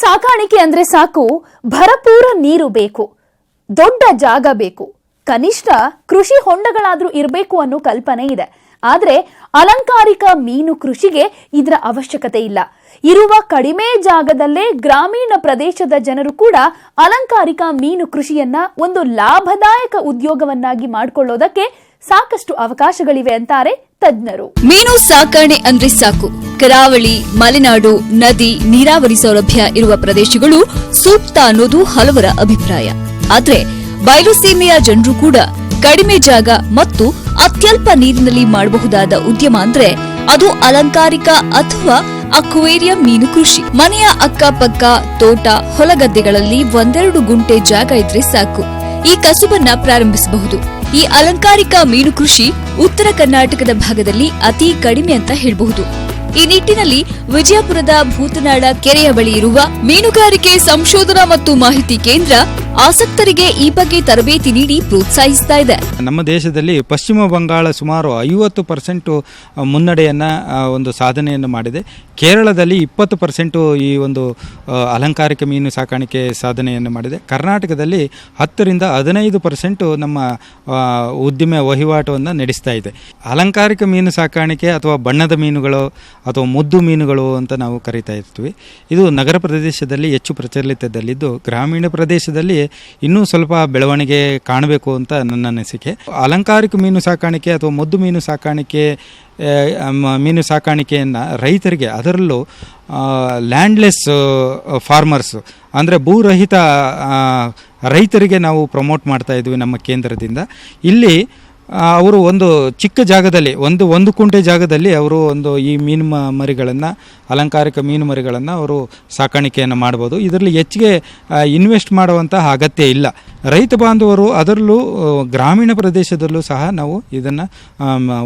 ಸಾಕಾಣಿಕೆ ಅಂದ್ರೆ ಸಾಕು, ಭರಪೂರ ನೀರು ಬೇಕು, ದೊಡ್ಡ ಜಾಗ ಬೇಕು, ಕನಿಷ್ಠ ಕೃಷಿ ಹೊಂಡಗಳಾದ್ರೂ ಇರಬೇಕು ಅನ್ನೋ ಕಲ್ಪನೆ ಇದೆ. ಆದ್ರೆ ಅಲಂಕಾರಿಕ ಮೀನು ಕೃಷಿಗೆ ಇದರ ಅವಶ್ಯಕತೆ ಇಲ್ಲ. ಇರುವ ಕಡಿಮೆ ಜಾಗದಲ್ಲೇ ಗ್ರಾಮೀಣ ಪ್ರದೇಶದ ಜನರು ಕೂಡ ಅಲಂಕಾರಿಕ ಮೀನು ಕೃಷಿಯನ್ನ ಒಂದು ಲಾಭದಾಯಕ ಉದ್ಯೋಗವನ್ನಾಗಿ ಮಾಡಿಕೊಳ್ಳೋದಕ್ಕೆ ಸಾಕಷ್ಟು ಅವಕಾಶಗಳಿವೆ ಅಂತಾರೆ ತಜ್ಞರು. ಮೀನು ಸಾಕಣೆ ಅಂದ್ರೆ ಸಾಕು, ಕರಾವಳಿ, ಮಲೆನಾಡು, ನದಿ, ನೀರಾವರಿ ಸೌಲಭ್ಯ ಇರುವ ಪ್ರದೇಶಗಳು ಸೂಕ್ತ ಅನ್ನೋದು ಹಲವರ ಅಭಿಪ್ರಾಯ. ಆದ್ರೆ ಬಯಲುಸೀಮೆಯ ಜನರು ಕೂಡ ಕಡಿಮೆ ಜಾಗ ಮತ್ತು ಅತ್ಯಲ್ಪ ನೀರಿನಲ್ಲಿ ಮಾಡಬಹುದಾದ ಉದ್ಯಮ ಅಂದ್ರೆ ಅದು ಅಲಂಕಾರಿಕ ಅಥವಾ ಅಕ್ವೇರಿಯಂ ಮೀನು ಕೃಷಿ. ಮನೆಯ ಅಕ್ಕಪಕ್ಕ ತೋಟ, ಹೊಲಗದ್ದೆಗಳಲ್ಲಿ 1-2 ಗುಂಟೆ ಜಾಗ ಇದ್ರೆ ಸಾಕು, ಈ ಕಸುಬನ್ನ ಪ್ರಾರಂಭಿಸಬಹುದು. ಈ ಅಲಂಕಾರಿಕ ಮೀನು ಕೃಷಿ ಉತ್ತರ ಕರ್ನಾಟಕದ ಭಾಗದಲ್ಲಿ ಅತಿ ಕಡಿಮೆ ಅಂತ ಹೇಳಬಹುದು. ಈ ನಿಟ್ಟಿನಲ್ಲಿ ವಿಜಯಪುರದ ಭೂತನಾಳ ಕೆರೆಯ ಬಳಿ ಇರುವ ಮೀನುಗಾರಿಕೆ ಸಂಶೋಧನಾ ಮತ್ತು ಮಾಹಿತಿ ಕೇಂದ್ರ ಆಸಕ್ತರಿಗೆ ಈ ಬಗ್ಗೆ ತರಬೇತಿ ನೀಡಿ ಪ್ರೋತ್ಸಾಹಿಸ್ತಾ ಇದೆ. ನಮ್ಮ ದೇಶದಲ್ಲಿ ಪಶ್ಚಿಮ ಬಂಗಾಳ ಸುಮಾರು 50% ಮುನ್ನಡೆಯನ್ನ ಒಂದು ಸಾಧನೆಯನ್ನು ಮಾಡಿದೆ. ಕೇರಳದಲ್ಲಿ 20% ಈ ಒಂದು ಅಲಂಕಾರಿಕ ಮೀನು ಸಾಕಾಣಿಕೆ ಸಾಧನೆಯನ್ನು ಮಾಡಿದೆ. ಕರ್ನಾಟಕದಲ್ಲಿ 10-15% ನಮ್ಮ ಉದ್ದಿಮೆ ವಹಿವಾಟವನ್ನು ನಡೆಸ್ತಾ ಇದೆ. ಅಲಂಕಾರಿಕ ಮೀನು ಸಾಕಾಣಿಕೆ ಅಥವಾ ಬಣ್ಣದ ಮೀನುಗಳು ಅಥವಾ ಮುದ್ದು ಮೀನುಗಳು ಅಂತ ನಾವು ಕರೀತಾ ಇರ್ತೀವಿ. ಇದು ನಗರ ಪ್ರದೇಶದಲ್ಲಿ ಹೆಚ್ಚು ಪ್ರಚಲಿತದಲ್ಲಿದ್ದು, ಗ್ರಾಮೀಣ ಪ್ರದೇಶದಲ್ಲಿ ಇನ್ನೂ ಸ್ವಲ್ಪ ಬೆಳವಣಿಗೆ ಕಾಣಬೇಕು ಅಂತ ನನ್ನ ಅನಿಸಿಕೆ. ಅಲಂಕಾರಿಕ ಮೀನು ಸಾಕಾಣಿಕೆ ಅಥವಾ ಮುದ್ದು ಮೀನು ಸಾಕಾಣಿಕೆಯನ್ನು ರೈತರಿಗೆ, ಅದರಲ್ಲೂ ಲ್ಯಾಂಡ್ಲೆಸ್ ಫಾರ್ಮರ್ಸ್ ಅಂದರೆ ಭೂರಹಿತ ರೈತರಿಗೆ ನಾವು ಪ್ರಮೋಟ್ ಮಾಡ್ತಾ ಇದ್ವಿ ನಮ್ಮ ಕೇಂದ್ರದಿಂದ. ಇಲ್ಲಿ ಅವರು ಒಂದು ಚಿಕ್ಕ ಜಾಗದಲ್ಲಿ ಒಂದು ಕುಂಟೆ ಜಾಗದಲ್ಲಿ ಅವರು ಈ ಮೀನು ಮರಿಗಳನ್ನು, ಅಲಂಕಾರಿಕ ಮೀನು ಮರಿಗಳನ್ನು ಅವರು ಸಾಕಾಣಿಕೆಯನ್ನು ಮಾಡ್ಬೋದು. ಇದರಲ್ಲಿ ಹೆಚ್ಚಿಗೆ ಇನ್ವೆಸ್ಟ್ ಮಾಡುವಂತಹ ಅಗತ್ಯ ಇಲ್ಲ. ರೈತ ಬಾಂಧವರು ಅದರಲ್ಲೂ ಗ್ರಾಮೀಣ ಪ್ರದೇಶದಲ್ಲೂ ಸಹ ನಾವು ಇದನ್ನು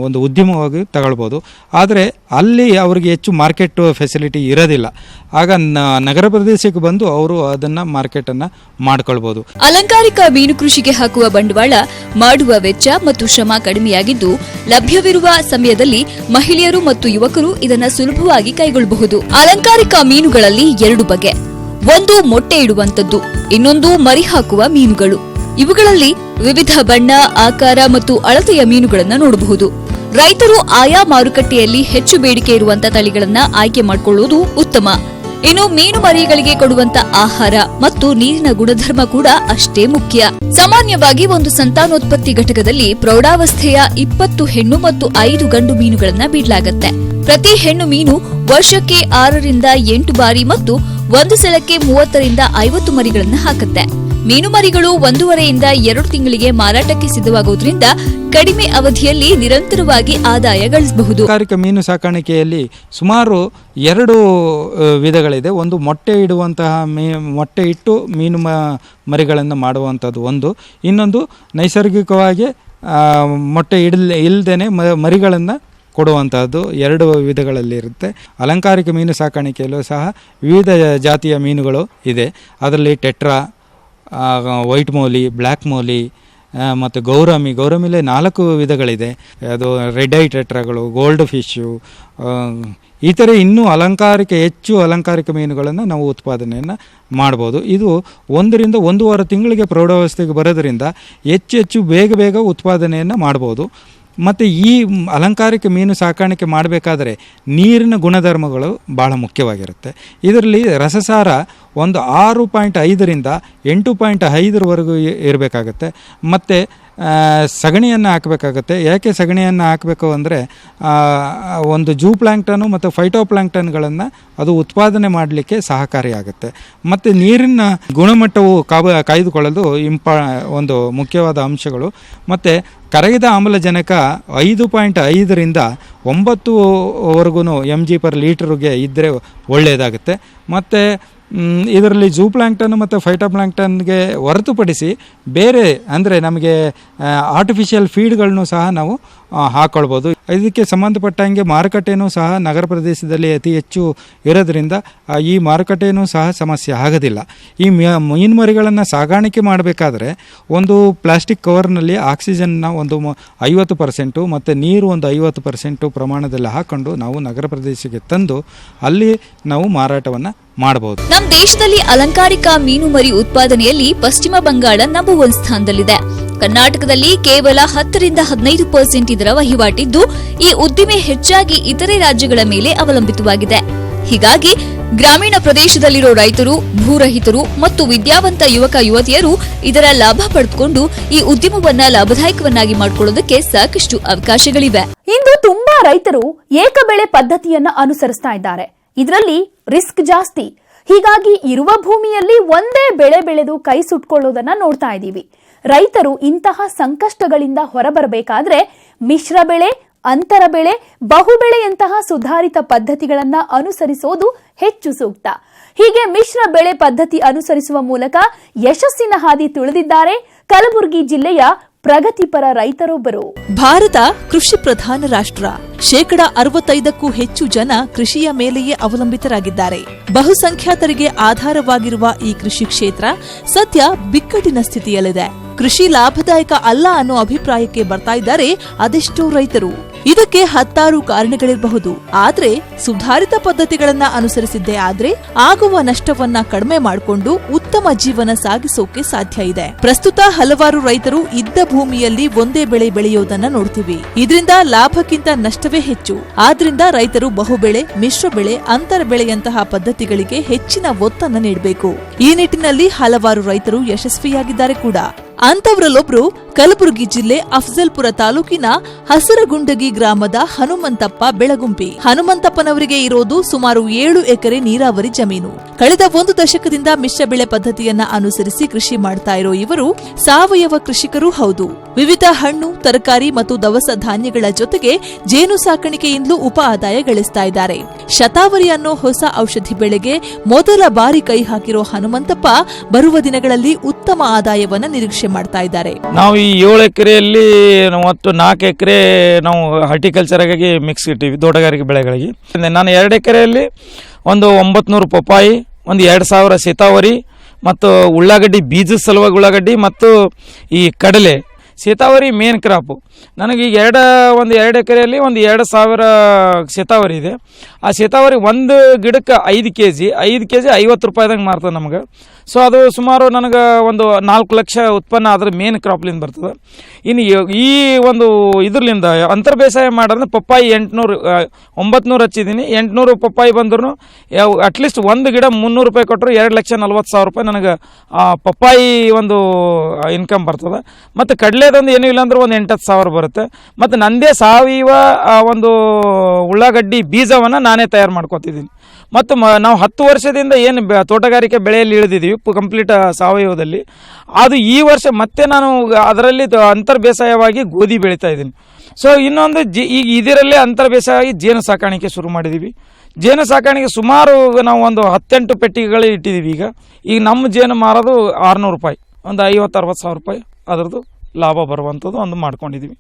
ಒಂದು ಉದ್ಯಮವಾಗಿ ತಗೊಳ್ಬೋದು. ಆದರೆ ಅಲ್ಲಿ ಅವರಿಗೆ ಹೆಚ್ಚು ಮಾರ್ಕೆಟ್ ಫೆಸಿಲಿಟಿ ಇರೋದಿಲ್ಲ. ಆಗ ನಗರ ಪ್ರದೇಶಕ್ಕೆ ಬಂದು ಅವರು ಅದನ್ನು ಮಾರ್ಕೆಟನ್ನು ಮಾಡ್ಕೊಳ್ಬೋದು. ಅಲಂಕಾರಿಕ ಮೀನು ಕೃಷಿಗೆ ಹಾಕುವ ಬಂಡವಾಳ, ಮಾಡುವ ವೆಚ್ಚ ಮತ್ತು ಶ್ರಮ ಕಡಿಮೆಯಾಗಿದ್ದು, ಲಭ್ಯವಿರುವ ಸಮಯದಲ್ಲಿ ಮಹಿಳೆಯರು ಮತ್ತು ಯುವಕರು ಇದನ್ನು ಸುಲಭವಾಗಿ ಕೈಗೊಳ್ಳಬಹುದು. ಅಲಂಕಾರಿಕ ಮೀನುಗಳಲ್ಲಿ 2 ಬಗೆ. ಒಂದು ಮೊಟ್ಟೆ ಇಡುವಂತದ್ದು, ಇನ್ನೊಂದು ಮರಿ ಹಾಕುವ ಮೀನುಗಳು. ಇವುಗಳಲ್ಲಿ ವಿವಿಧ ಬಣ್ಣ, ಆಕಾರ ಮತ್ತು ಅಳತೆಯ ಮೀನುಗಳನ್ನು ನೋಡಬಹುದು. ರೈತರು ಆಯಾ ಮಾರುಕಟ್ಟೆಯಲ್ಲಿ ಹೆಚ್ಚು ಬೇಡಿಕೆ ಇರುವಂತಹ ತಳಿಗಳನ್ನ ಆಯ್ಕೆ ಮಾಡಿಕೊಳ್ಳುವುದು ಉತ್ತಮ. ಇನ್ನು ಮೀನು ಮರಿಗಳಿಗೆ ಕೊಡುವಂತ ಆಹಾರ ಮತ್ತು ನೀರಿನ ಗುಣಧರ್ಮ ಕೂಡ ಅಷ್ಟೇ ಮುಖ್ಯ. ಸಾಮಾನ್ಯವಾಗಿ ಒಂದು ಸಂತಾನೋತ್ಪತ್ತಿ ಘಟಕದಲ್ಲಿ ಪ್ರೌಢಾವಸ್ಥೆಯ 20 ಹೆಣ್ಣು ಮತ್ತು 5 ಗಂಡು ಮೀನುಗಳನ್ನ ಬಿಡಲಾಗುತ್ತೆ. ಪ್ರತಿ ಹೆಣ್ಣು ಮೀನು ವರ್ಷಕ್ಕೆ 6-8 ಬಾರಿ ಮತ್ತು ಒಂದು ಸಲಕ್ಕೆ 30-50 ಮರಿಗಳನ್ನ ಹಾಕುತ್ತೆ. ಮೀನು ಮರಿಗಳು 1.5-2 ತಿಂಗಳಿಗೆ ಮಾರಾಟಕ್ಕೆ ಸಿದ್ಧವಾಗುವುದರಿಂದ ಕಡಿಮೆ ಅವಧಿಯಲ್ಲಿ ನಿರಂತರವಾಗಿ ಆದಾಯ ಗಳಿಸಬಹುದು. ಅಲಂಕಾರಿಕ ಮೀನು ಸಾಕಾಣಿಕೆಯಲ್ಲಿ ಸುಮಾರು 2 ವಿಧಗಳಿದೆ. ಒಂದು ಮೊಟ್ಟೆ ಇಡುವಂತಹ ಮೊಟ್ಟೆ ಇಟ್ಟು ಮೀನು ಮರಿಗಳನ್ನು ಮಾಡುವಂಥದ್ದು ಒಂದು. ಇನ್ನೊಂದು ನೈಸರ್ಗಿಕವಾಗಿ ಮೊಟ್ಟೆ ಇಲ್ಲದೇನೆ ಮರಿಗಳನ್ನು ಕೊಡುವಂತಹದ್ದು. 2 ವಿಧಗಳಲ್ಲಿ ಇರುತ್ತೆ. ಅಲಂಕಾರಿಕ ಮೀನು ಸಾಕಾಣಿಕೆಯಲ್ಲೂ ಸಹ ವಿವಿಧ ಜಾತಿಯ ಮೀನುಗಳು ಇದೆ. ಅದರಲ್ಲಿ ಟೆಟ್ರಾ, ವೈಟ್ ಮೌಲಿ, ಬ್ಲ್ಯಾಕ್ ಮೌಲಿ ಮತ್ತು ಗೌರಮಿಲೆ 4 ವಿಧಗಳಿದೆ. ಅದು ರೆಡ್ ಐ ಟೆಟ್ರಾಗಳು, ಗೋಲ್ಡ್ ಫಿಶ್ಶು, ಈ ಥರ ಇನ್ನೂ ಹೆಚ್ಚು ಅಲಂಕಾರಿಕ ಮೀನುಗಳನ್ನು ನಾವು ಉತ್ಪಾದನೆಯನ್ನು ಮಾಡ್ಬೋದು. ಇದು 1-1.5 ತಿಂಗಳಿಗೆ ಪ್ರೌಢಾವಸ್ಥೆಗೆ ಬರೋದರಿಂದ ಹೆಚ್ಚು ಬೇಗ ಉತ್ಪಾದನೆಯನ್ನು ಮಾಡ್ಬೋದು. ಮತ್ತು ಈ ಅಲಂಕಾರಿಕ ಮೀನು ಸಾಕಾಣಿಕೆ ಮಾಡಬೇಕಾದ್ರೆ ನೀರಿನ ಗುಣಧರ್ಮಗಳು ಭಾಳ ಮುಖ್ಯವಾಗಿರುತ್ತೆ. ಇದರಲ್ಲಿ ರಸಸಾರ ಒಂದು 6.5ರಿಂದ 8.5ವರೆಗೂ ಇರಬೇಕಾಗತ್ತೆ. ಮತ್ತು ಸಗಣಿಯನ್ನು ಹಾಕಬೇಕಾಗತ್ತೆ. ಯಾಕೆ ಸಗಣಿಯನ್ನು ಹಾಕಬೇಕು ಅಂದರೆ ಒಂದು ಜೂ ಪ್ಲಾಂಕ್ಟನು ಮತ್ತು ಫೈಟೋ ಪ್ಲಾಂಕ್ಟನ್ಗಳನ್ನು ಅದು ಉತ್ಪಾದನೆ ಮಾಡಲಿಕ್ಕೆ ಸಹಕಾರಿಯಾಗುತ್ತೆ. ಮತ್ತು ನೀರಿನ ಗುಣಮಟ್ಟವು ಕಾಯ್ದುಕೊಳ್ಳಲು ಒಂದು ಮುಖ್ಯವಾದ ಅಂಶಗಳು. ಮತ್ತು ಕರಗಿದ ಆಮ್ಲಜನಕ 5.5ರಿಂದ 9ವರೆಗೂ mg/ಲೀಟರ್ಗೆ ಇದ್ದರೆ ಒಳ್ಳೆಯದಾಗುತ್ತೆ. ಮತ್ತು ಇದರಲ್ಲಿ ಜೂ ಪ್ಲಾಂಕ್ಟನ್ ಮತ್ತು ಫೈಟೋ ಪ್ಲಾಂಕ್ಟನ್ಗೆ ಹೊರತುಪಡಿಸಿ ಬೇರೆ ಅಂದರೆ ನಮಗೆ ಆರ್ಟಿಫಿಷಿಯಲ್ ಫೀಡ್ಗಳನ್ನು ಸಹ ನಾವು ಹಾಕೊಳ್ಬೋದು. ಇದಕ್ಕೆ ಸಂಬಂಧಪಟ್ಟಂಗೆ ಮಾರುಕಟ್ಟೆನೂ ಸಹ ನಗರ ಪ್ರದೇಶದಲ್ಲಿ ಅತಿ ಹೆಚ್ಚು ಇರೋದ್ರಿಂದ ಈ ಮಾರುಕಟ್ಟೆನೂ ಸಹ ಸಮಸ್ಯೆ ಆಗೋದಿಲ್ಲ. ಈ ಮೀನು ಮರಿಗಳನ್ನು ಸಾಗಾಣಿಕೆ ಮಾಡಬೇಕಾದ್ರೆ ಒಂದು ಪ್ಲಾಸ್ಟಿಕ್ ಕವರ್ನಲ್ಲಿ ಆಕ್ಸಿಜನ್ನ ಒಂದು 50% ಮತ್ತು ನೀರು ಒಂದು 50% ಪ್ರಮಾಣದಲ್ಲಿ ಹಾಕೊಂಡು ನಾವು ನಗರ ಪ್ರದೇಶಕ್ಕೆ ತಂದು ಅಲ್ಲಿ ನಾವು ಮಾರಾಟವನ್ನು ಮಾಡಬಹುದು. ನಮ್ಮ ದೇಶದಲ್ಲಿ ಅಲಂಕಾರಿಕ ಮೀನು ಮರಿ ಉತ್ಪಾದನೆಯಲ್ಲಿ ಪಶ್ಚಿಮ ಬಂಗಾಳ ನಂಬರ್ 1 ಸ್ಥಾನದಲ್ಲಿದೆ. ಕರ್ನಾಟಕದಲ್ಲಿ ಕೇವಲ 10-15% ಇದರ ವಹಿವಾಟಿದ್ದು, ಈ ಉದ್ದಿಮೆ ಹೆಚ್ಚಾಗಿ ಇತರೆ ರಾಜ್ಯಗಳ ಮೇಲೆ ಅವಲಂಬಿತವಾಗಿದೆ. ಹೀಗಾಗಿ ಗ್ರಾಮೀಣ ಪ್ರದೇಶದಲ್ಲಿರೋ ರೈತರು, ಭೂರಹಿತರು ಮತ್ತು ವಿದ್ಯಾವಂತ ಯುವಕ ಯುವತಿಯರು ಇದರ ಲಾಭ ಪಡೆದುಕೊಂಡು ಈ ಉದ್ಯಮವನ್ನ ಲಾಭದಾಯಕವನ್ನಾಗಿ ಮಾಡಿಕೊಳ್ಳೋದಕ್ಕೆ ಸಾಕಷ್ಟು ಅವಕಾಶಗಳಿವೆ. ಇಂದು ತುಂಬಾ ರೈತರು ಏಕಬೆಳೆ ಪದ್ಧತಿಯನ್ನ ಅನುಸರಿಸ್ತಾ ಇದ್ದಾರೆ. ಇದರಲ್ಲಿ ರಿಸ್ಕ್ ಜಾಸ್ತಿ. ಹೀಗಾಗಿ ಇರುವ ಭೂಮಿಯಲ್ಲಿ ಒಂದೇ ಬೆಳೆ ಬೆಳೆದು ಕೈ ಸುಟ್ಕೊಳ್ಳೋದನ್ನ ನೋಡ್ತಾ ಇದ್ದೀವಿ. ರೈತರು ಇಂತಹ ಸಂಕಷ್ಟಗಳಿಂದ ಹೊರಬರಬೇಕಾದ್ರೆ ಮಿಶ್ರ ಬೆಳೆ, ಅಂತರ ಬೆಳೆ, ಬಹುಬೆಳೆಯಂತಹ ಸುಧಾರಿತ ಪದ್ಧತಿಗಳನ್ನ ಅನುಸರಿಸೋದು ಹೆಚ್ಚು ಸೂಕ್ತ. ಹೀಗೆ ಮಿಶ್ರ ಬೆಳೆ ಪದ್ಧತಿ ಅನುಸರಿಸುವ ಮೂಲಕ ಯಶಸ್ಸಿನ ಹಾದಿ ತುಳಿದಿದ್ದಾರೆ ಕಲಬುರಗಿ ಜಿಲ್ಲೆಯ ಪ್ರಗತಿಪರ ರೈತರೊಬ್ಬರು. ಭಾರತ ಕೃಷಿ ಪ್ರಧಾನ ರಾಷ್ಟ್ರ. 65%ಕ್ಕೂ ಹೆಚ್ಚು ಜನ ಕೃಷಿಯ ಮೇಲೆಯೇ ಅವಲಂಬಿತರಾಗಿದ್ದಾರೆ. ಬಹುಸಂಖ್ಯಾತರಿಗೆ ಆಧಾರವಾಗಿರುವ ಈ ಕೃಷಿ ಕ್ಷೇತ್ರ ಸದ್ಯ ಬಿಕ್ಕಟ್ಟಿನ ಸ್ಥಿತಿಯಲ್ಲಿದೆ. ಕೃಷಿ ಲಾಭದಾಯಕ ಅಲ್ಲ ಅನ್ನೋ ಅಭಿಪ್ರಾಯಕ್ಕೆ ಬರ್ತಾ ಇದ್ದಾರೆ ಅದೆಷ್ಟೋ ರೈತರು. ಇದಕ್ಕೆ 10 ಕಾರಣಗಳಿರಬಹುದು. ಆದ್ರೆ ಸುಧಾರಿತ ಪದ್ಧತಿಗಳನ್ನ ಅನುಸರಿಸಿದ್ದೇ ಆದ್ರೆ ಆಗುವ ನಷ್ಟವನ್ನ ಕಡಿಮೆ ಮಾಡಿಕೊಂಡು ಉತ್ತಮ ಜೀವನ ಸಾಗಿಸೋಕೆ ಸಾಧ್ಯ ಇದೆ. ಪ್ರಸ್ತುತ ಹಲವಾರು ರೈತರು ಇದ್ದ ಭೂಮಿಯಲ್ಲಿ ಒಂದೇ ಬೆಳೆ ಬೆಳೆಯೋದನ್ನ ನೋಡ್ತೀವಿ. ಇದರಿಂದ ಲಾಭಕ್ಕಿಂತ ನಷ್ಟವೇ ಹೆಚ್ಚು. ಆದ್ರಿಂದ ರೈತರು ಬಹುಬೆಳೆ, ಮಿಶ್ರ ಬೆಳೆ, ಅಂತರ ಬೆಳೆಯಂತಹ ಪದ್ಧತಿಗಳಿಗೆ ಹೆಚ್ಚಿನ ಒತ್ತನ್ನು ನೀಡಬೇಕು. ಈ ನಿಟ್ಟಿನಲ್ಲಿ ಹಲವಾರು ರೈತರು ಯಶಸ್ವಿಯಾಗಿದ್ದಾರೆ ಕೂಡ. ಅಂತವರಲ್ಲೊಬ್ರು ಕಲಬುರಗಿ ಜಿಲ್ಲೆ ಅಫಜಲ್ಪುರ ತಾಲೂಕಿನ ಹಸರಗುಂಡಗಿ ಗ್ರಾಮದ ಹನುಮಂತಪ್ಪ ಬೆಳಗುಂಪಿ. ಹನುಮಂತಪ್ಪನವರಿಗೆ ಇರೋದು ಸುಮಾರು 7 ಎಕರೆ ನೀರಾವರಿ ಜಮೀನು. ಕಳೆದ 1 ದಶಕದಿಂದ ಮಿಶ್ರ ಬೆಳೆ ಪದ್ಧತಿಯನ್ನ ಅನುಸರಿಸಿ ಕೃಷಿ ಮಾಡ್ತಾ ಇರೋ ಇವರು ಸಾವಯವ ಕೃಷಿಕರೂ ಹೌದು. ವಿವಿಧ ಹಣ್ಣು, ತರಕಾರಿ ಮತ್ತು ದವಸ ಧಾನ್ಯಗಳ ಜೊತೆಗೆ ಜೇನು ಸಾಕಾಣಿಕೆಯಿಂದಲೂ ಉಪ ಆದಾಯ ಗಳಿಸ್ತಾ ಇದ್ದಾರೆ. ಶತಾವರಿ ಅನ್ನೋ ಹೊಸ ಔಷಧಿ ಬೆಳೆಗೆ ಮೊದಲ ಬಾರಿ ಕೈ ಹಾಕಿರೋ ಹನುಮಂತಪ್ಪ ಬರುವ ದಿನಗಳಲ್ಲಿ ಉತ್ತಮ ಆದಾಯವನ್ನ ನಿರೀಕ್ಷೆ ಮಾಡ್ತಾ ಇದ್ದಾರೆ. ನಾವು ಈ 7 ಎಕರೆಯಲ್ಲಿ ಒಟ್ಟು 4 ಎಕರೆ ನಾವು ಹಾರ್ಟಿಕಲ್ಚರ್ ಆಗಿ ಮಿಕ್ಸ್ ಇಟ್ಟಿವಿ ತೋಟಗಾರಿಕೆ ಬೆಳೆಗಳಿಗೆ. ನಾನು 2 ಎಕರೆಯಲ್ಲಿ ಒಂದು 900 ಪಪ್ಪಾಯಿ, ಒಂದು 2000 ಶತಾವರಿ ಮತ್ತು ಉಳ್ಳಾಗಡ್ಡಿ, ಬೀಜದ ಸಲುವಾಗಿ ಉಳ್ಳಾಗಡ್ಡಿ ಮತ್ತು ಈ ಕಡಲೆ. ಶತಾವರಿ ಮೇನ್ ಕ್ರಾಪು ನನಗೆ ಈಗ 2 ಎಕರೆಯಲ್ಲಿ ಒಂದು 2000 ಶತಾವರಿ ಇದೆ. ಆ ಶತಾವರಿ ಒಂದು ಗಿಡಕ್ಕೆ 5 kg 50 ರೂಪಾಯಿದಂಗೆ ಮಾರ್ತದೆ ನಮಗೆ. ಸೊ ಅದು ಸುಮಾರು ನನಗೆ ಒಂದು 4 ಲಕ್ಷ ಉತ್ಪನ್ನ ಅದರ ಮೇನ್ ಕ್ರಾಪ್ಲಿಂದ ಬರ್ತದೆ. ಇನ್ನು ಈ ಒಂದು ಇದ್ರಲಿಂದ ಅಂತರ್ ಬೇಸಾಯ ಮಾಡೋದ್ರೆ ಪಪ್ಪಾಯಿ 900 ಹಚ್ಚಿದ್ದೀನಿ. 800 ಪಪ್ಪಾಯಿ ಬಂದ್ರು ಅಟ್ಲೀಸ್ಟ್ ಒಂದು ಗಿಡ 300 ರೂಪಾಯಿ ಕೊಟ್ಟರು 2,40,000 ರೂಪಾಯಿ ನನಗೆ ಪಪ್ಪಾಯಿ ಒಂದು ಇನ್ಕಮ್ ಬರ್ತದೆ. ಮತ್ತು ಕಡಲೆದೊಂದು ಏನೂ ಇಲ್ಲ ಅಂದ್ರೆ ಒಂದು 8-10 ಸಾವಿರ ಬರುತ್ತೆ. ಮತ್ತು ನಂದೇ ಸಾವಯವ ಒಂದು ಉಳ್ಳಾಗಡ್ಡಿ ಬೀಜವನ್ನು ನಾನೇ ತಯಾರು ಮಾಡ್ಕೊತಿದ್ದೀನಿ. ಮತ್ತು ನಾವು 10 ವರ್ಷದಿಂದ ಏನು ತೋಟಗಾರಿಕೆ ಬೆಳೆಯಲ್ಲಿ ಇಳಿದಿದ್ದೀವಿ ಕಂಪ್ಲೀಟ್ ಸಾವಯವದಲ್ಲಿ, ಅದು ಈ ವರ್ಷ ಮತ್ತೆ ನಾನು ಅದರಲ್ಲಿ ಅಂತರ್ ಬೇಸಾಯವಾಗಿ ಗೋಧಿ ಬೆಳೀತಾ ಇದ್ದೀನಿ. ಸೊ ಇನ್ನೊಂದು ಈಗ ಇದರಲ್ಲೇ ಅಂತರ್ ಬೇಸಾಯವಾಗಿ ಜೇನು ಸಾಕಾಣಿಕೆ ಶುರು ಮಾಡಿದ್ದೀವಿ. ಜೇನು ಸಾಕಾಣಿಕೆ ಸುಮಾರು ನಾವು ಒಂದು 18 ಪೆಟ್ಟಿಗೆಗಳು ಇಟ್ಟಿದ್ದೀವಿ. ಈಗ ನಮ್ಮ ಜೇನು ಮಾರೋದು 600 ರೂಪಾಯಿ, ಒಂದು 50-60 ಸಾವಿರ ರೂಪಾಯಿ ಅದರದ್ದು ಲಾಭ ಬರುವಂಥದ್ದು ಒಂದು ಮಾಡ್ಕೊಂಡಿದ್ದೀವಿ.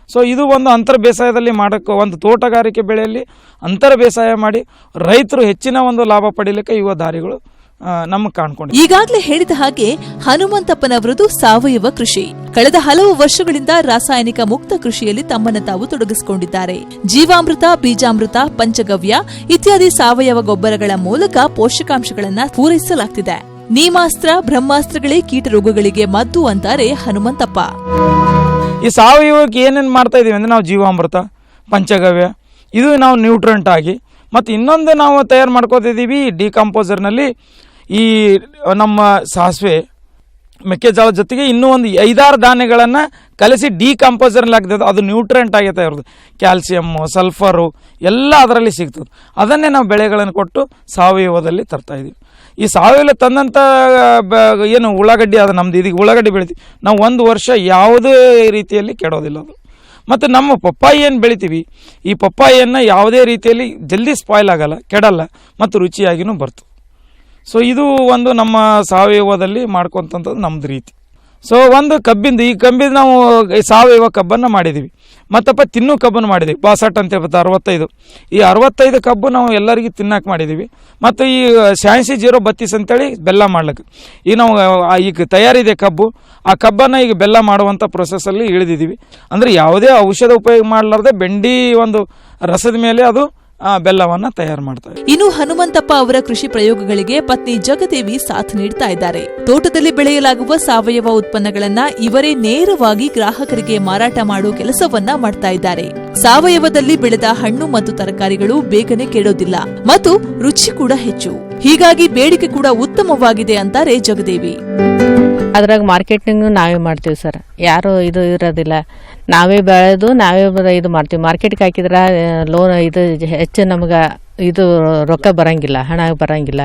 ಸೊ ಇದು ಒಂದು ಅಂತರ ಬೇಸಾಯದಲ್ಲಿ ಮಾಡೋಕ್ಕೆ, ಒಂದು ತೋಟಗಾರಿಕೆ ಬೆಳೆಯಲ್ಲಿ ಅಂತರ ಬೇಸಾಯ ಮಾಡಿ ರೈತರು ಹೆಚ್ಚಿನ ಒಂದು ಲಾಭ ಪಡೀಲಿಕ್ಕೆ ಇವ ದಾರಿಗಳು ನಮಗೆ ಕಾಣ್ಕೊಂಡು. ಈಗಾಗಲೇ ಹೇಳಿದ ಹಾಗೆ ಹನುಮಂತಪ್ಪನವರದು ಸಾವಯವ ಕೃಷಿ. ಕಳೆದ ಹಲವು ವರ್ಷಗಳಿಂದ ರಾಸಾಯನಿಕ ಮುಕ್ತ ಕೃಷಿಯಲ್ಲಿ ತಮ್ಮನ್ನು ತಾವು ತೊಡಗಿಸಿಕೊಂಡಿದ್ದಾರೆ. ಜೀವಾಮೃತ, ಬೀಜಾಮೃತ, ಪಂಚಗವ್ಯ ಇತ್ಯಾದಿ ಸಾವಯವ ಗೊಬ್ಬರಗಳ ಮೂಲಕ ಪೋಷಕಾಂಶಗಳನ್ನು ಪೂರೈಸಲಾಗ್ತಿದೆ. ನೀಮಾಸ್ತ್ರ, ಬ್ರಹ್ಮಾಸ್ತ್ರಗಳೇ ಕೀಟ ರೋಗಗಳಿಗೆ ಮದ್ದು ಅಂತಾರೆ ಹನುಮಂತಪ್ಪ. ಈ ಸಾವಯವಕ್ಕೆ ಏನೇನು ಮಾಡ್ತಾ ಇದೀವಿ ಅಂದರೆ ನಾವು ಜೀವಾಮೃತ, ಪಂಚಗವ್ಯ ಇದು ನಾವು ನ್ಯೂಟ್ರೆಂಟ್ ಆಗಿ, ಮತ್ತು ಇನ್ನೊಂದು ನಾವು ತಯಾರು ಮಾಡ್ಕೋತಿದ್ದೀವಿ ಡಿಕಂಪೋಸರ್ನಲ್ಲಿ ಈ ನಮ್ಮ ಸಾಸಿವೆ, ಮೆಕ್ಕೆಜೋಳದ ಜೊತೆಗೆ ಇನ್ನೂ ಒಂದು 5-6 ಧಾನ್ಯಗಳನ್ನು ಕಲಸಿ ಡಿಕಂಪೋಸರ್ನಲ್ಲಿ ಹಾಕ್ತದೆ. ಅದು ನ್ಯೂಟ್ರೆಂಟ್ ಆಗೈತೆ ಇರೋದು. ಕ್ಯಾಲ್ಸಿಯಮ್ಮು, ಸಲ್ಫರು ಎಲ್ಲ ಅದರಲ್ಲಿ ಸಿಗ್ತದೆ. ಅದನ್ನೇ ನಾವು ಬೆಳೆಗಳನ್ನು ಕೊಟ್ಟು ಸಾವಯವದಲ್ಲಿ ತರ್ತಾಯಿದ್ದೀವಿ. ಈ ಸಾವಯವ ತಂದಂಥ ಏನು ಉಳ್ಳಾಗಡ್ಡಿ ಅದು ನಮ್ದು, ಇದೀಗ ಉಳ್ಳಾಗಡ್ಡಿ ಬೆಳಿತೀವಿ ನಾವು 1 ವರ್ಷ ಯಾವುದೇ ರೀತಿಯಲ್ಲಿ ಕೆಡೋದಿಲ್ಲ ಅದು. ಮತ್ತು ನಮ್ಮ ಪಪ್ಪಾಯಿ ಏನು ಬೆಳಿತೀವಿ, ಈ ಪಪ್ಪಾಯಿಯನ್ನು ಯಾವುದೇ ರೀತಿಯಲ್ಲಿ ಜಲ್ದಿ ಸ್ಪಾಯ್ಲ್ ಆಗಲ್ಲ, ಕೆಡಲ್ಲ, ಮತ್ತು ರುಚಿಯಾಗಿಯೂ ಬರ್ತದೆ. ಸೊ ಇದು ಒಂದು ನಮ್ಮ ಸಾವಯವದಲ್ಲಿ ಮಾಡ್ಕೊತಂಥದ್ದು ನಮ್ಮದು ರೀತಿ. ಸೊ ಒಂದು ಕಬ್ಬಿಂದು ಈ ಕಬ್ಬಿಂದು ನಾವು ಸಾವಯವ ಕಬ್ಬನ್ನು ಮಾಡಿದ್ದೀವಿ, ಮತ್ತಪ್ಪ ತಿನ್ನೋ ಕಬ್ಬನ್ನು ಮಾಡಿದ್ದೀವಿ 62 ಅಂತ ಹೇಳ್ಬೋದು 65. ಈ 65 ಕಬ್ಬು ನಾವು ಎಲ್ಲರಿಗೂ ತಿನ್ನಕ್ಕೆ ಮಾಡಿದ್ದೀವಿ. ಮತ್ತು ಈ 86-032 ಅಂತೇಳಿ ಬೆಲ್ಲ ಮಾಡ್ಲಿಕ್ಕೆ ಈಗ ನಾವು ಈಗ ತಯಾರಿದೆ ಕಬ್ಬು, ಆ ಕಬ್ಬನ್ನು ಈಗ ಬೆಲ್ಲ ಮಾಡುವಂಥ ಪ್ರೊಸೆಸ್ಸಲ್ಲಿ ಇಳಿದಿದ್ದೀವಿ. ಅಂದರೆ ಯಾವುದೇ ಔಷಧ ಉಪಯೋಗ ಮಾಡಲಾರ್ದೆ ಬೆಂಡಿ ಒಂದು ರಸದ ಮೇಲೆ ಅದು ಬೆಲ್ಲವನ್ನ ತಯಾರು ಮಾಡ್ತಾರೆ. ಇನ್ನು ಹನುಮಂತಪ್ಪ ಅವರ ಕೃಷಿ ಪ್ರಯೋಗಗಳಿಗೆ ಪತ್ನಿ ಜಗದೇವಿ ಸಾಥ್ ನೀಡ್ತಾ ಇದ್ದಾರೆ. ತೋಟದಲ್ಲಿ ಬೆಳೆಯಲಾಗುವ ಸಾವಯವ ಉತ್ಪನ್ನಗಳನ್ನ ಇವರೇ ನೇರವಾಗಿ ಗ್ರಾಹಕರಿಗೆ ಮಾರಾಟ ಮಾಡೋ ಕೆಲಸವನ್ನ ಮಾಡ್ತಾ ಇದ್ದಾರೆ. ಸಾವಯವದಲ್ಲಿ ಬೆಳೆದ ಹಣ್ಣು ಮತ್ತು ತರಕಾರಿಗಳು ಬೇಗನೆ ಕೆಡೋದಿಲ್ಲ ಮತ್ತು ರುಚಿ ಕೂಡ ಹೆಚ್ಚು. ಹೀಗಾಗಿ ಬೇಡಿಕೆ ಕೂಡ ಉತ್ತಮವಾಗಿದೆ ಅಂತಾರೆ ಜಗದೇವಿ. ಅದ್ರಾಗ ಮಾರ್ಕೆಟಿಂಗ್ ನಾವೇ ಮಾಡ್ತೀವಿ ಸರ್, ಯಾರು ಇದು ಇರೋದಿಲ್ಲ. ನಾವೇ ಬೆಳೆದು ನಾವೇ ಇದು ಮಾಡ್ತೀವಿ. ಮಾರ್ಕೆಟ್ಗೆ ಹಾಕಿದ್ರೆ ಲೋನ್ ಇದು ಹೆಚ್ಚು ನಮ್ಗೆ ಇದು ರೊಕ್ಕ ಬರಂಗಿಲ್ಲ, ಹಣ ಬರಂಗಿಲ್ಲ.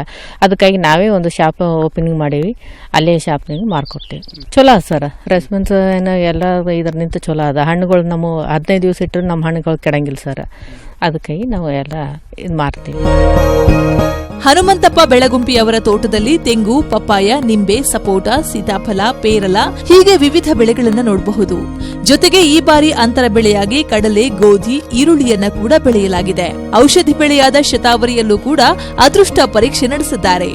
ಅದಕ್ಕಾಗಿ ನಾವೇ ಒಂದು ಶಾಪ್ ಓಪನಿಂಗ್ ಮಾಡೀವಿ, ಅಲ್ಲೇ ಶಾಪ್ನಿಂಗ್ ಮಾರ್ಕೊಡ್ತೀವಿ. ಚಲೋ ಅದ ಸರ್ ರೆಸ್ಪಾನ್ಸ್, ಏನು ಎಲ್ಲ ಇದ್ರ ನಿಂತು ಚಲೋ ಅದ. ಹಣ್ಣುಗಳು ನಮ್ಮ 15 ದಿವಸ ಇಟ್ಟರು ನಮ್ಮ ಹಣ್ಣುಗಳು ಕೆಡಂಗಿಲ್ಲ ಸರ್, ಅದಕ್ಕಾಗಿ ನಾವು ಎಲ್ಲ ಇದು ಮಾರ್ತೀವಿ. ಹನುಮಂತಪ್ಪ ಬೆಳಗುಂಪಿ ಅವರ ತೋಟದಲ್ಲಿ ತೆಂಗು, ಪಪ್ಪಾಯ, ನಿಂಬೆ, ಸಪೋಟ, ಸೀತಾಫಲ, ಪೇರಲ ಹೀಗೆ ವಿವಿಧ ಬೆಳೆಗಳನ್ನು ನೋಡಬಹುದು. ಜೊತೆಗೆ ಈ ಬಾರಿ ಅಂತರ ಬೆಳೆಯಾಗಿ ಕಡಲೆ, ಗೋಧಿ, ಈರುಳ್ಳಿಯನ್ನ ಕೂಡ ಬೆಳೆಯಲಾಗಿದೆ. ಔಷಧಿ ಬೆಳೆಯಾದ ಶತಾವರಿಯಲ್ಲೂ ಕೂಡ ಅದೃಷ್ಟ ಪರೀಕ್ಷೆ ನಡೆಸಿದ್ದಾರೆ.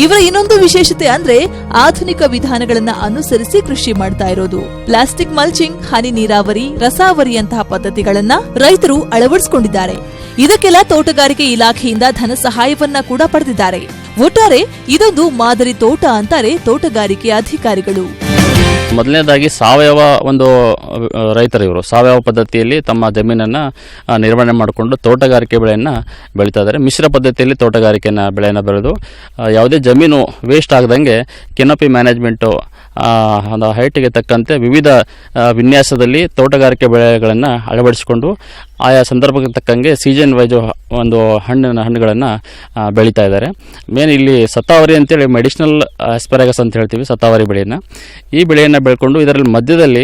ಇವರ ಇನ್ನೊಂದು ವಿಶೇಷತೆ ಅಂದ್ರೆ ಆಧುನಿಕ ವಿಧಾನಗಳನ್ನ ಅನುಸರಿಸಿ ಕೃಷಿ ಮಾಡ್ತಾ ಇರೋದು. ಪ್ಲಾಸ್ಟಿಕ್ ಮಲ್ಚಿಂಗ್, ಹನಿ ನೀರಾವರಿ, ರಸಾವರಿಯಂತಹ ಪದ್ಧತಿಗಳನ್ನ ರೈತರು ಅಳವಡಿಸಿಕೊಂಡಿದ್ದಾರೆ. ಇದಕ್ಕೆಲ್ಲ ತೋಟಗಾರಿಕೆ ಇಲಾಖೆಯಿಂದ ಧನ ಸಹಾಯವನ್ನ ಕೂಡ ಪಡೆದಿದ್ದಾರೆ. ಒಟ್ಟಾರೆ ಇದೊಂದು ಮಾದರಿ ತೋಟ ಅಂತಾರೆ ತೋಟಗಾರಿಕೆ ಅಧಿಕಾರಿಗಳು. ಮೊದಲನೇದಾಗಿ ಸಾವಯವ ಒಂದು ರೈತರು ಇವರು ಸಾವಯವ ಪದ್ಧತಿಯಲ್ಲಿ ತಮ್ಮ ಜಮೀನನ್ನು ನಿರ್ವಹಣೆ ಮಾಡಿಕೊಂಡು ತೋಟಗಾರಿಕೆ ಬೆಳೆಯನ್ನು ಬೆಳೀತಾ ಇದ್ದಾರೆ. ಮಿಶ್ರ ಪದ್ಧತಿಯಲ್ಲಿ ತೋಟಗಾರಿಕೆಯನ್ನು ಬೆಳೆಯನ್ನು ಬೆಳೆದು ಯಾವುದೇ ಜಮೀನು ವೇಸ್ಟ್ ಆಗದಂಗೆ ಕೆನೋಪಿ ಮ್ಯಾನೇಜ್ಮೆಂಟು ಒಂದು ಹೈಟಿಗೆ ತಕ್ಕಂತೆ ವಿವಿಧ ವಿನ್ಯಾಸದಲ್ಲಿ ತೋಟಗಾರಿಕೆ ಬೆಳೆಗಳನ್ನು ಅಳವಡಿಸಿಕೊಂಡು ಆಯಾ ಸಂದರ್ಭಕ್ಕೆ ತಕ್ಕಂಗೆ ಸೀಸನ್ ವೈಜ್ ಒಂದು ಹಣ್ಣುಗಳನ್ನು ಬೆಳೀತಾ ಇದ್ದಾರೆ. ಮೇನ್ ಇಲ್ಲಿ ಸತಾವರಿ ಅಂತೇಳಿ ಮೆಡಿಸಿನಲ್ ಆಸ್ಪರಾಗಸ್ ಅಂತ ಹೇಳ್ತೀವಿ, ಸತಾವರಿ ಬೆಳೆಯನ್ನು. ಈ ಬೆಳೆಯನ್ನು ಬೆಳ್ಕೊಂಡು ಇದರಲ್ಲಿ ಮಧ್ಯದಲ್ಲಿ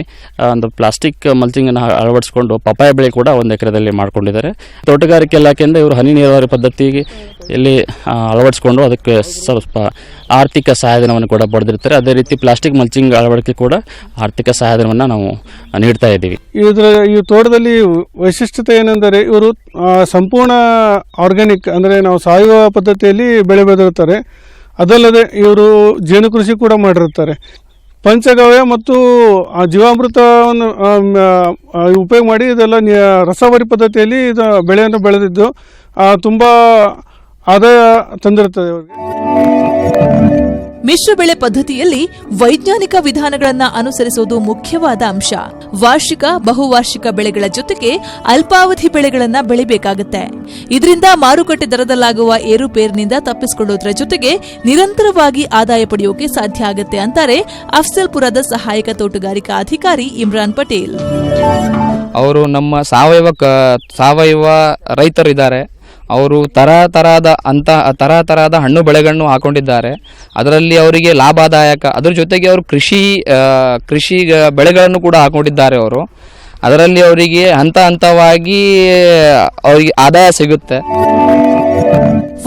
ಒಂದು ಪ್ಲಾಸ್ಟಿಕ್ ಮಲ್ಚಿಂಗನ್ನು ಅಳವಡಿಸಿಕೊಂಡು ಪಪ್ಪಾಯ ಬೆಳೆ ಕೂಡ 1 ಎಕರೆದಲ್ಲಿ ಮಾಡ್ಕೊಂಡಿದ್ದಾರೆ. ತೋಟಗಾರಿಕೆ ಇಲಾಖೆಯಿಂದ ಇವರು ಹನಿ ನೀರಾವರಿ ಪದ್ಧತಿಗೆ ಇಲ್ಲಿ ಅಳವಡಿಸಿಕೊಂಡು ಅದಕ್ಕೆ ಸ್ವಲ್ಪ ಆರ್ಥಿಕ ಸಹಾಯಧನವನ್ನು ಕೂಡ ಪಡೆದಿರ್ತಾರೆ. ಅದೇ ರೀತಿ ಪ್ಲಾಸ್ಟಿಕ್ ಮಲ್ಚಿಂಗ್ ಅಳವಡಿಕೆ ಕೂಡ ಆರ್ಥಿಕ ಸಹಾಯಧನವನ್ನು ನಾವು ನೀಡ್ತಾ ಇದ್ದೀವಿ. ಈ ತೋಟದಲ್ಲಿ ವೈಶಿಷ್ಟ್ಯತೆ ಏನೆಂದರೆ ಇವರು ಸಂಪೂರ್ಣ ಆರ್ಗ್ಯಾನಿಕ್ ಅಂದರೆ ನಾವು ಸಾವಯವ ಪದ್ಧತಿಯಲ್ಲಿ ಬೆಳೆ ಬೆಳೆದಿರ್ತಾರೆ. ಅದಲ್ಲದೆ ಇವರು ಜೇನು ಕೃಷಿ ಕೂಡ ಮಾಡಿರುತ್ತಾರೆ. ಪಂಚಗವ್ಯ ಮತ್ತು ಜೀವಾಮೃತವನ್ನು ಉಪಯೋಗ ಮಾಡಿ ಇದೆಲ್ಲ ರಸಾವರಿ ಪದ್ಧತಿಯಲ್ಲಿ ಇದು ಬೆಳೆಯನ್ನು ಬೆಳೆದಿದ್ದು ತುಂಬ ಆದಾಯ ತಂದಿರುತ್ತದೆ ಅವರಿಗೆ. ಮಿಶ್ರ ಬೆಳೆ ಪದ್ಧತಿಯಲ್ಲಿ ವೈಜ್ಞಾನಿಕ ವಿಧಾನಗಳನ್ನು ಅನುಸರಿಸುವುದು ಮುಖ್ಯವಾದ ಅಂಶ. ವಾರ್ಷಿಕ, ಬಹುವಾರ್ಷಿಕ ಬೆಳೆಗಳ ಜೊತೆಗೆ ಅಲ್ಪಾವಧಿ ಬೆಳೆಗಳನ್ನ ಬೆಳಿಬೇಕಾಗುತ್ತೆ. ಇದರಿಂದ ಮಾರುಕಟ್ಟೆ ದರದಲ್ಲಾಗುವ ಏರುಪೇರಿನಿಂದ ತಪ್ಪಿಸಿಕೊಳ್ಳುವುದರ ಜೊತೆಗೆ ನಿರಂತರವಾಗಿ ಆದಾಯ ಪಡೆಯೋಕೆ ಸಾಧ್ಯ ಆಗುತ್ತೆ ಅಂತಾರೆ ಅಫ್ಸಲ್ಪುರದ ಸಹಾಯಕ ತೋಟಗಾರಿಕಾ ಅಧಿಕಾರಿ ಇಮ್ರಾನ್ ಪಟೇಲ್. ಅವರು ನಮ್ಮ ಸಾವಯವ ರೈತರಿದ್ದಾರೆ. ಅವರು ತರಹದ ಹಣ್ಣು ಬೆಳೆಗಳನ್ನು ಹಾಕೊಂಡಿದ್ದಾರೆ. ಅದರಲ್ಲಿ ಅವರಿಗೆ ಲಾಭದಾಯಕ, ಅದರ ಜೊತೆಗೆ ಅವರು ಕೃಷಿ ಬೆಳೆಗಳನ್ನು ಕೂಡ ಹಾಕೊಂಡಿದ್ದಾರೆ. ಅವರು ಅದರಲ್ಲಿ ಅವರಿಗೆ ಹಂತವಾಗಿ ಅವರಿಗೆ ಆದಾಯ ಸಿಗುತ್ತೆ.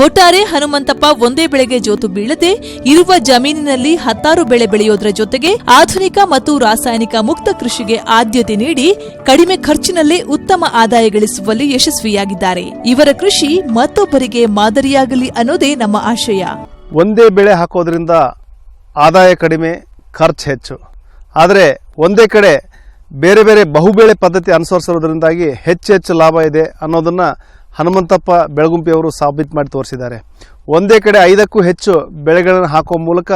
ಒಟ್ಟಾರೆ ಹನುಮಂತಪ್ಪ ಒಂದೇ ಬೆಳೆಗೆ ಜೋತು ಬೀಳದೆ ಇರುವ ಜಮೀನಿನಲ್ಲಿ 10 ಬೆಳೆ ಬೆಳೆಯೋದ್ರ ಜೊತೆಗೆ ಆಧುನಿಕ ಮತ್ತು ರಾಸಾಯನಿಕ ಮುಕ್ತ ಕೃಷಿಗೆ ಆದ್ಯತೆ ನೀಡಿ ಕಡಿಮೆ ಖರ್ಚಿನಲ್ಲೇ ಉತ್ತಮ ಆದಾಯ ಗಳಿಸುವಲ್ಲಿ ಯಶಸ್ವಿಯಾಗಿದ್ದಾರೆ. ಇವರ ಕೃಷಿ ಮತ್ತೊಬ್ಬರಿಗೆ ಮಾದರಿಯಾಗಲಿ ಅನ್ನೋದೇ ನಮ್ಮ ಆಶಯ. ಒಂದೇ ಬೆಳೆ ಹಾಕೋದ್ರಿಂದ ಆದಾಯ ಕಡಿಮೆ, ಖರ್ಚು ಹೆಚ್ಚು. ಆದರೆ ಒಂದೇ ಕಡೆ ಬೇರೆ ಬೇರೆ ಬಹುಬೆಳೆ ಪದ್ಧತಿ ಅನುಸರಿಸಿರೋದ್ರಿಂದಾಗಿ ಹೆಚ್ಚು ಲಾಭ ಇದೆ ಅನ್ನೋದನ್ನು ಹನುಮಂತಪ್ಪ ಬೆಳಗುಂಪಿ ಅವರು ಸಾಬೀತು ಮಾಡಿ ತೋರಿಸಿದ್ದಾರೆ. ಒಂದೇ ಕಡೆ 5ಕ್ಕೂ ಹೆಚ್ಚು ಬೆಳೆಗಳನ್ನು ಹಾಕುವ ಮೂಲಕ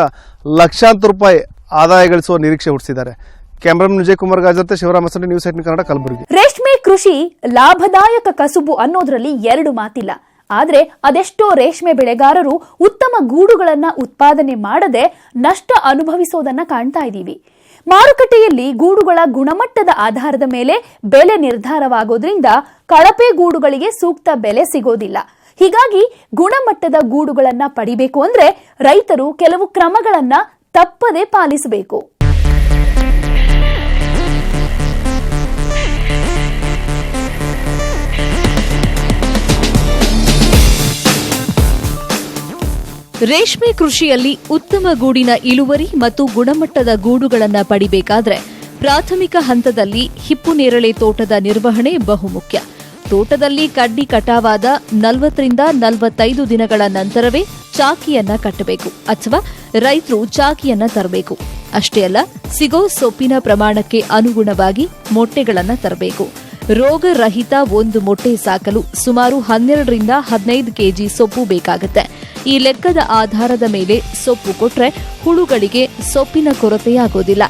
ಲಕ್ಷಾಂತರ ರೂಪಾಯಿ ಆದಾಯ ಗಳಿಸುವ ನಿರೀಕ್ಷೆ ಹುಟ್ಟಿಸಿದ್ದಾರೆ. ಕ್ಯಾಮರಾಮನ್ ವಿಜಯ್ ಕುಮಾರ್ ಗಾಜ್ ಜೊತೆ ಶಿವರಾಮ ಸಂಡೆ, ನ್ಯೂಸ್ 18 ಕನ್ನಡ, ಕಲಬುರಗಿ. ರೇಷ್ಮೆ ಕೃಷಿ ಲಾಭದಾಯಕ ಕಸುಬು ಅನ್ನೋದ್ರಲ್ಲಿ 2 ಮಾತಿಲ್ಲ. ಆದ್ರೆ ಅದೆಷ್ಟೋ ರೇಷ್ಮೆ ಬೆಳೆಗಾರರು ಉತ್ತಮ ಗೂಡುಗಳನ್ನ ಉತ್ಪಾದನೆ ಮಾಡದೆ ನಷ್ಟ ಅನುಭವಿಸೋದನ್ನ ಕಾಣ್ತಾ ಇದ್ದೀವಿ. ಮಾರುಕಟ್ಟೆಯಲ್ಲಿ ಗೂಡುಗಳ ಗುಣಮಟ್ಟದ ಆಧಾರದ ಮೇಲೆ ಬೆಲೆ ನಿರ್ಧಾರವಾಗೋದ್ರಿಂದ ಕಳಪೆ ಗೂಡುಗಳಿಗೆ ಸೂಕ್ತ ಬೆಲೆ ಸಿಗೋದಿಲ್ಲ. ಹೀಗಾಗಿ ಗುಣಮಟ್ಟದ ಗೂಡುಗಳನ್ನ ಪಡಿಬೇಕು ಅಂದ್ರೆ ರೈತರು ಕೆಲವು ಕ್ರಮಗಳನ್ನ ತಪ್ಪದೇ ಪಾಲಿಸಬೇಕು. ರೇಷ್ಮೆ ಕೃಷಿಯಲ್ಲಿ ಉತ್ತಮ ಗೂಡಿನ ಇಳುವರಿ ಮತ್ತು ಗುಣಮಟ್ಟದ ಗೂಡುಗಳನ್ನು ಪಡಿಬೇಕಾದ್ರೆ ಪ್ರಾಥಮಿಕ ಹಂತದಲ್ಲಿ ಹಿಪ್ಪುನೇರಳೆ ತೋಟದ ನಿರ್ವಹಣೆ ಬಹುಮುಖ್ಯ. ತೋಟದಲ್ಲಿ ಕಡ್ಡಿ ಕಟಾವಾದ 40ರಿಂದ 45 ದಿನಗಳ ನಂತರವೇ ಚಾಕಿಯನ್ನ ಕಟ್ಟಬೇಕು ಅಥವಾ ರೈತರು ಚಾಕಿಯನ್ನ ತರಬೇಕು. ಅಷ್ಟೇ ಅಲ್ಲ, ಸಿಗೋ ಸೊಪ್ಪಿನ ಪ್ರಮಾಣಕ್ಕೆ ಅನುಗುಣವಾಗಿ ಮೊಟ್ಟೆಗಳನ್ನು ತರಬೇಕು. ರೋಗರಹಿತ ಒಂದು ಮೊಟ್ಟೆ ಸಾಕಲು ಸುಮಾರು 12ರಿಂದ 15 ಕೆಜಿ ಸೊಪ್ಪು ಬೇಕಾಗುತ್ತೆ. ಈ ಲೆಕ್ಕದ ಆಧಾರದ ಮೇಲೆ ಸೊಪ್ಪು ಕೊಟ್ರೆ ಹುಳುಗಳಿಗೆ ಸೊಪ್ಪಿನ ಕೊರತೆಯಾಗೋದಿಲ್ಲ.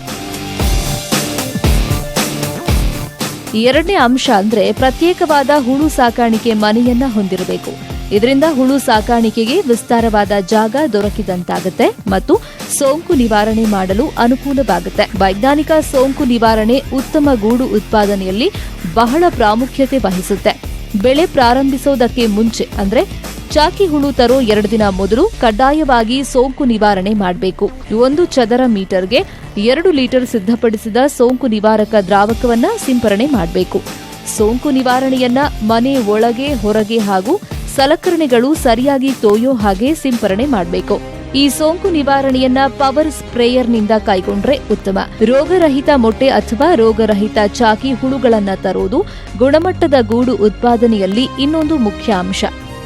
ಎರಡನೇ ಅಂಶ ಅಂದ್ರೆ ಪ್ರತ್ಯೇಕವಾದ ಹುಳು ಸಾಕಾಣಿಕೆ ಮನೆಯನ್ನ ಹೊಂದಿರಬೇಕು. ಇದರಿಂದ ಹುಳು ಸಾಕಾಣಿಕೆಗೆ ವಿಸ್ತಾರವಾದ ಜಾಗ ದೊರಕಿದಂತಾಗುತ್ತೆ ಮತ್ತು ಸೋಂಕು ನಿವಾರಣೆ ಮಾಡಲು ಅನುಕೂಲವಾಗುತ್ತೆ. ವೈಜ್ಞಾನಿಕ ಸೋಂಕು ನಿವಾರಣೆ ಉತ್ತಮ ಗೂಡು ಉತ್ಪಾದನೆಯಲ್ಲಿ ಬಹಳ ಪ್ರಾಮುಖ್ಯತೆ ವಹಿಸುತ್ತೆ. ಬೆಳೆ ಪ್ರಾರಂಭಿಸೋದಕ್ಕೆ ಮುಂಚೆ ಅಂದ್ರೆ ಚಾಕಿ ಹುಳು ತರೋ 2 ದಿನ ಮೊದಲು ಕಡ್ಡಾಯವಾಗಿ ಸೋಂಕು ನಿವಾರಣೆ ಮಾಡಬೇಕು. 1 ಚದರ ಮೀಟರ್ಗೆ 2 ಲೀಟರ್ ಸಿದ್ಧಪಡಿಸಿದ ಸೋಂಕು ನಿವಾರಕ ದ್ರಾವಕವನ್ನ ಸಿಂಪರಣೆ ಮಾಡಬೇಕು. ಸೋಂಕು ನಿವಾರಣೆಯನ್ನ ಮನೆ ಒಳಗೆ ಹೊರಗೆ ಹಾಗೂ ಸಲಕರಣೆಗಳು ಸರಿಯಾಗಿ ತೋಯೋ ಹಾಗೆ ಸಿಂಪರಣೆ ಮಾಡಬೇಕು. ಈ ಸೋಂಕು ನಿವಾರಣೆಯನ್ನ ಪವರ್ ಸ್ಪ್ರೇಯರ್ನಿಂದ ಕೈಗೊಂಡ್ರೆ ಉತ್ತಮ. ರೋಗರಹಿತ ಮೊಟ್ಟೆ ಅಥವಾ ರೋಗರಹಿತ ಚಾಕಿ ಹುಳುಗಳನ್ನ ತರೋದು ಗುಣಮಟ್ಟದ ಗೂಡು ಉತ್ಪಾದನೆಯಲ್ಲಿ ಇನ್ನೊಂದು ಮುಖ್ಯ ಅಂಶ.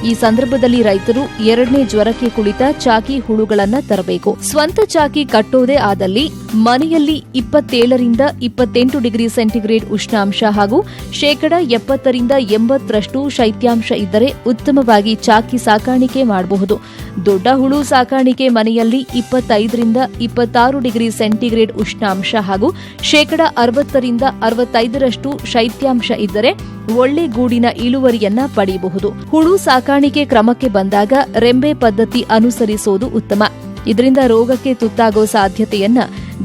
ಈ ಸಂದರ್ಭದಲ್ಲಿ ರೈತರು 2ನೇ ಜ್ವರಕ್ಕೆ ಕುಳಿತ ಚಾಕಿ ಹುಳುಗಳನ್ನ ತರಬೇಕು. ಸ್ವಂತ ಚಾಕಿ ಕಟ್ಟೋದೇ ಆದಲ್ಲಿ ಮನೆಯಲ್ಲಿ 27ರಿಂದ 28 ಡಿಗ್ರಿ ಸೆಂಟಿಗ್ರೇಡ್ ಉಷ್ಣಾಂಶ ಹಾಗೂ 70% 80% ಶೈತ್ಯಾಂಶ ಇದ್ದರೆ ಉತ್ತಮವಾಗಿ ಚಾಕಿ ಸಾಕಾಣಿಕೆ ಮಾಡಬಹುದು. ದೊಡ್ಡ ಹುಳು ಸಾಕಾಣಿಕೆ ಮನೆಯಲ್ಲಿ 25ರಿಂದ 26 ಡಿಗ್ರಿ ಸೆಂಟಿಗ್ರೇಡ್ ಉಷ್ಣಾಂಶ ಹಾಗೂ 60% 65% ಶೈತ್ಯಾಂಶ ಇದ್ದರೆ ಒಳ್ಳೆ ಗೂಡಿನ ಇಳುವರಿಯನ್ನ ಪಡೆಯಬಹುದು. ಹುಳು ಸಾಕಾಣಿಕೆ ಕ್ರಮಕ್ಕೆ ಬಂದಾಗ ರೆಂಬೆ ಪದ್ಧತಿ ಅನುಸರಿಸೋದು ಉತ್ತಮ. ಇದರಿಂದ ರೋಗಕ್ಕೆ ತುತ್ತಾಗೋ ಸಾಧ್ಯತೆಯನ್ನ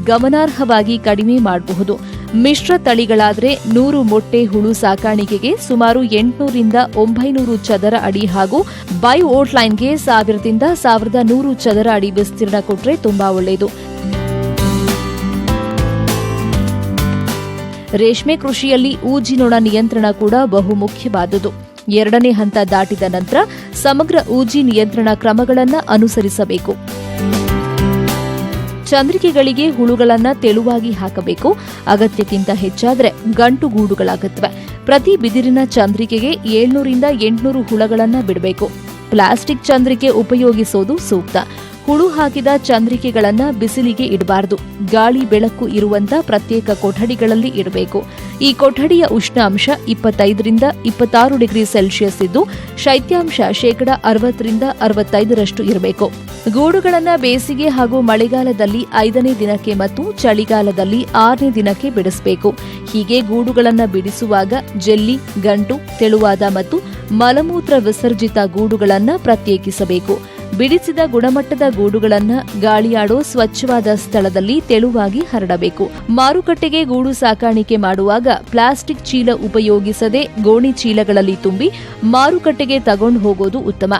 ಗಮನಾರ್ಹವಾಗಿ ಕಡಿಮೆ ಮಾಡಬಹುದು. ಮಿಶ್ರ ತಳಿಗಳಾದ್ರೆ 100 ಮೊಟ್ಟೆ ಹುಳು ಸಾಕಾಣಿಕೆಗೆ ಸುಮಾರು 800ರಿಂದ 900 ಚದರ ಅಡಿ ಹಾಗೂ ಬಯೋಟ್ಲೈನ್ಗೆ 1000ರಿಂದ 1100 ಚದರ ಅಡಿ ವಿಸ್ತೀರ್ಣ ಕೊಟ್ರೆ ತುಂಬಾ ಒಳ್ಳೆಯದು. ರೇಷ್ಮೆ ಕೃಷಿಯಲ್ಲಿ ಊಜಿನೊಣ ನಿಯಂತ್ರಣ ಕೂಡ ಬಹುಮುಖ್ಯವಾದುದು. 2ನೇ ಹಂತ ದಾಟಿದ ನಂತರ ಸಮಗ್ರ ಊಜಿ ನಿಯಂತ್ರಣ ಕ್ರಮಗಳನ್ನು ಅನುಸರಿಸಬೇಕು. ಚಂದ್ರಿಕೆಗಳಿಗೆ ಹುಳುಗಳನ್ನ ತೆಳುವಾಗಿ ಹಾಕಬೇಕು. ಅಗತ್ಯಕ್ಕಿಂತ ಹೆಚ್ಚಾದರೆ ಗಂಟು ಗೂಡುಗಳಾಗುತ್ತವೆ. ಪ್ರತಿ ಬಿದಿರಿನ ಚಂದ್ರಿಕೆಗೆ 700ರಿಂದ 800 ಹುಳಗಳನ್ನ ಬಿಡಬೇಕು. ಪ್ಲಾಸ್ಟಿಕ್ ಚಂದ್ರಿಕೆ ಉಪಯೋಗಿಸೋದು ಸೂಕ್ತ. ಹುಳು ಹಾಕಿದ ಚಂದ್ರಿಕೆಗಳನ್ನ ಬಿಸಿಲಿಗೆ ಇಡಬಾರದು. ಗಾಳಿ ಬೆಳಕು ಇರುವಂತ ಪ್ರತ್ಯೇಕ ಕೊಠಡಿಗಳಲ್ಲಿ ಇಡಬೇಕು. ಈ ಕೊಠಡಿಯ ಉಷ್ಣಾಂಶ 25ರಿಂದ 26 ಡಿಗ್ರಿ ಸೆಲ್ಸಿಯಸ್ ಇದ್ದು ಶೈತ್ಯಾಂಶ 60ರಿಂದ 65% ಇರಬೇಕು. ಗೂಡುಗಳನ್ನ ಬೇಸಿಗೆ ಹಾಗೂ ಮಳೆಗಾಲದಲ್ಲಿ 5ನೇ ದಿನಕ್ಕೆ ಮತ್ತು ಚಳಿಗಾಲದಲ್ಲಿ 6ನೇ ದಿನಕ್ಕೆ ಬಿಡಿಸಬೇಕು. ಹೀಗೆ ಗೂಡುಗಳನ್ನ ಬಿಡಿಸುವಾಗ ಜೆಲ್ಲಿ, ಗಂಟು, ತೆಳುವಾದ ಮತ್ತು ಮಲಮೂತ್ರ ವಿಸರ್ಜಿತ ಗೂಡುಗಳನ್ನ ಪ್ರತ್ಯೇಕಿಸಬೇಕು. ಬಿಡಿಸಿದ ಗುಣಮಟ್ಟದ ಗೂಡುಗಳನ್ನು ಗಾಳಿಯಾಡೋ ಸ್ವಚ್ಛವಾದ ಸ್ಥಳದಲ್ಲಿ ತೆಳುವಾಗಿ ಹರಡಬೇಕು. ಮಾರುಕಟ್ಟೆಗೆ ಗೂಡು ಸಾಕಾಣಿಕೆ ಮಾಡುವಾಗ ಪ್ಲಾಸ್ಟಿಕ್ ಚೀಲ ಉಪಯೋಗಿಸದೆ ಗೋಣಿ ಚೀಲಗಳಲ್ಲಿ ತುಂಬಿ ಮಾರುಕಟ್ಟೆಗೆ ತಗೊಂಡು ಹೋಗೋದು ಉತ್ತಮ.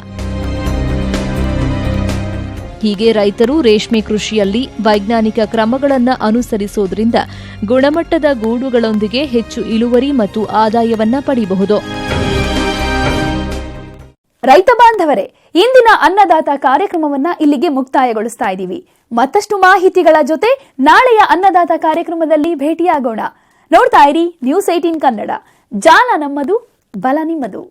ಹೀಗೆ ರೈತರು ರೇಷ್ಮೆ ಕೃಷಿಯಲ್ಲಿ ವೈಜ್ಞಾನಿಕ ಕ್ರಮಗಳನ್ನು ಅನುಸರಿಸೋದ್ರಿಂದ ಗುಣಮಟ್ಟದ ಗೂಡುಗಳೊಂದಿಗೆ ಹೆಚ್ಚು ಇಳುವರಿ ಮತ್ತು ಆದಾಯವನ್ನ ಪಡೆಯಬಹುದು. ರೈತ ಬಾಂಧವರೇ, ಇಂದಿನ ಅನ್ನದಾತ ಕಾರ್ಯಕ್ರಮವನ್ನ ಇಲ್ಲಿಗೆ ಮುಕ್ತಾಯಗೊಳಿಸ್ತಾ ಇದ್ದೀವಿ. ಮತ್ತಷ್ಟು ಮಾಹಿತಿಗಳ ಜೊತೆ ನಾಳೆಯ ಅನ್ನದಾತ ಕಾರ್ಯಕ್ರಮದಲ್ಲಿ ಭೇಟಿಯಾಗೋಣ. ನೋಡ್ತಾ ಇರಿ News 18 ಕನ್ನಡ. ಜಾಲ ನಮ್ಮದು, ಬಲ ನಿಮ್ಮದು.